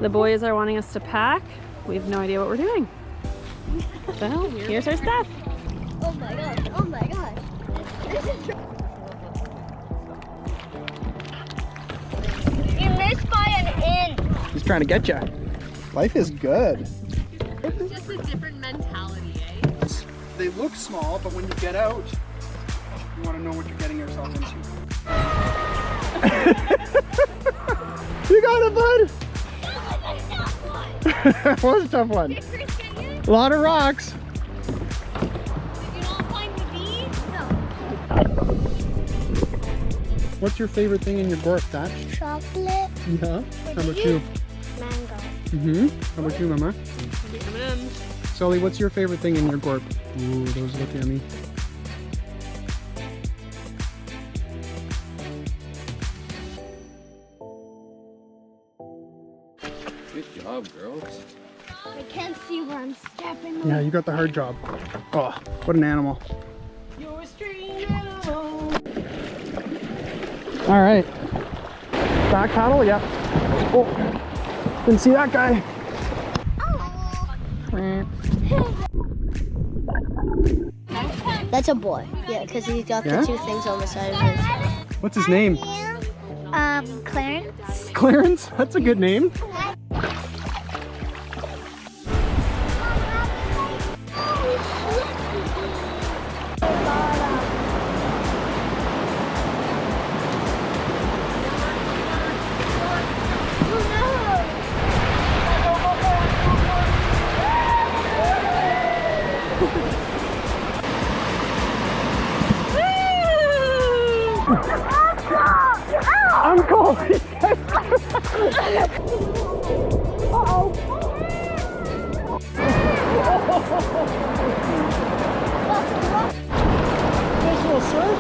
The boys are wanting us to pack. We have no idea what we're doing. So here's our stuff. Oh my gosh, oh my gosh. This is... You missed by an inch. He's trying to get you. Life is good. It's just a different mentality, eh? They look small, but when you get out, you want to know what you're getting yourself into. You got it, bud! That was a tough one. A lot of rocks. Did you not find the bee? No. What's your favorite thing in your gorp, Dad? Chocolate. Yeah. How about you? Mango. How about you, Mama? M&M's. Sully, what's your favorite thing in your gorp? Ooh, those look yummy. Good job, girls. I can't see where I'm stepping. Yeah, you got the hard job. Oh, what an animal. You're a strange animal. All right. Back paddle, yeah. Oh, didn't see that guy. That's a boy. Yeah, because he's got the two things on the side of his head. What's his name? Clarence. Clarence? That's a good name. Uncle! Nice little surf.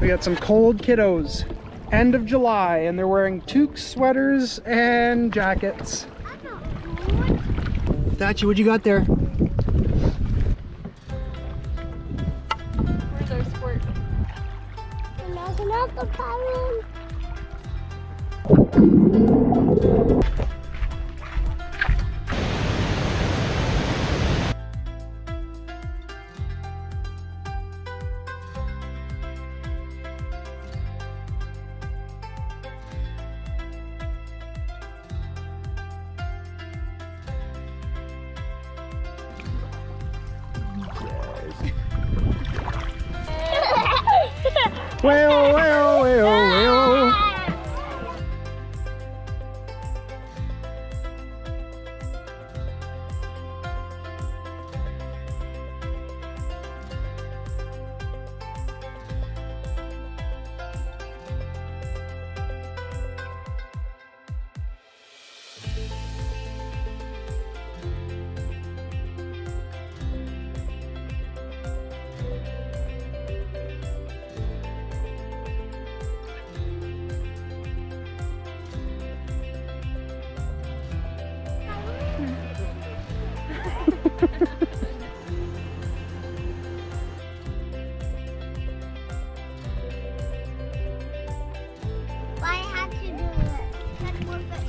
We got some cold kiddos. End of July, and they're wearing toques, sweaters, and jackets. Dachi, what you got there? Where's our squirt? Not the paddle. Whale, whale, whale, whale. Why have to do it? Catch more fish.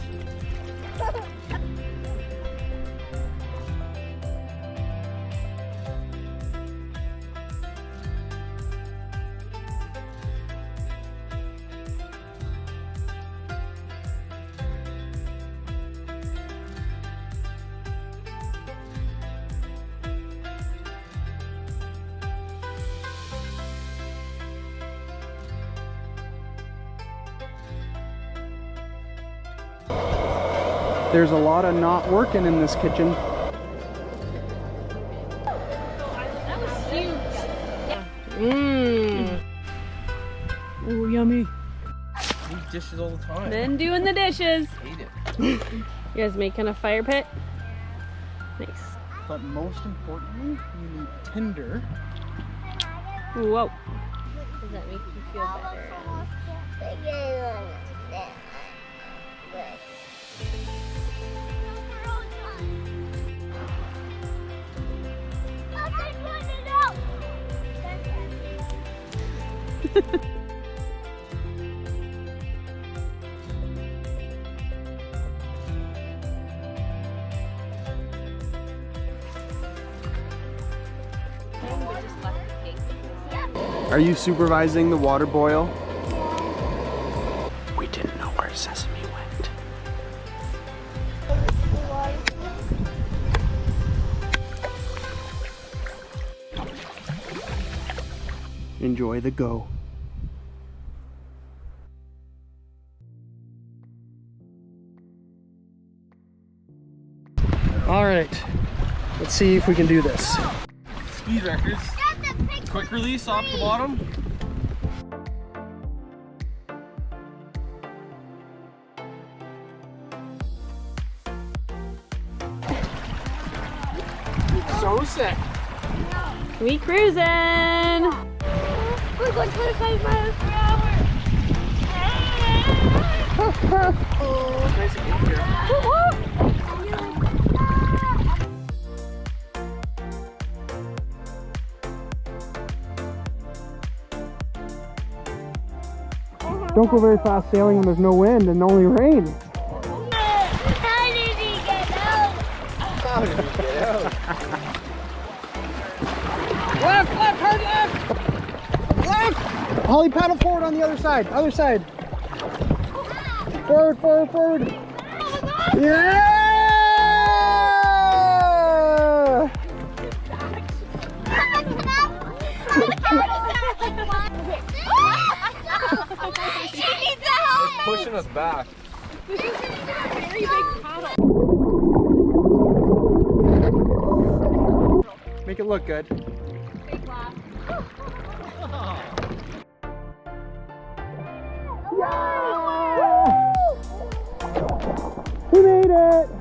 There's a lot of not working in this kitchen. That was huge. Yeah. Mmm. Oh, yummy. Eat dishes all the time. Men doing the dishes. Hate it. You guys making a fire pit? Nice. But most importantly, you need tinder. Whoa. Does that make you feel better? Are you supervising the water boil? We didn't know where Sesame went. Enjoy the go. All right, let's see if we can do this. Speed records. Quick release off the bottom. So sick. We cruising. We're going 25 miles per hour. Nice to meet you. Don't go very fast sailing when there's no wind and only rain. How did he get out? How did we get out? Left, left, hard left! Left! Holly, paddle forward on the other side. Other side. Forward, forward, forward. Yeah! She needs a helmet. Pushing us back. This is a very big paddle. Make it look good. Big laugh. We made it!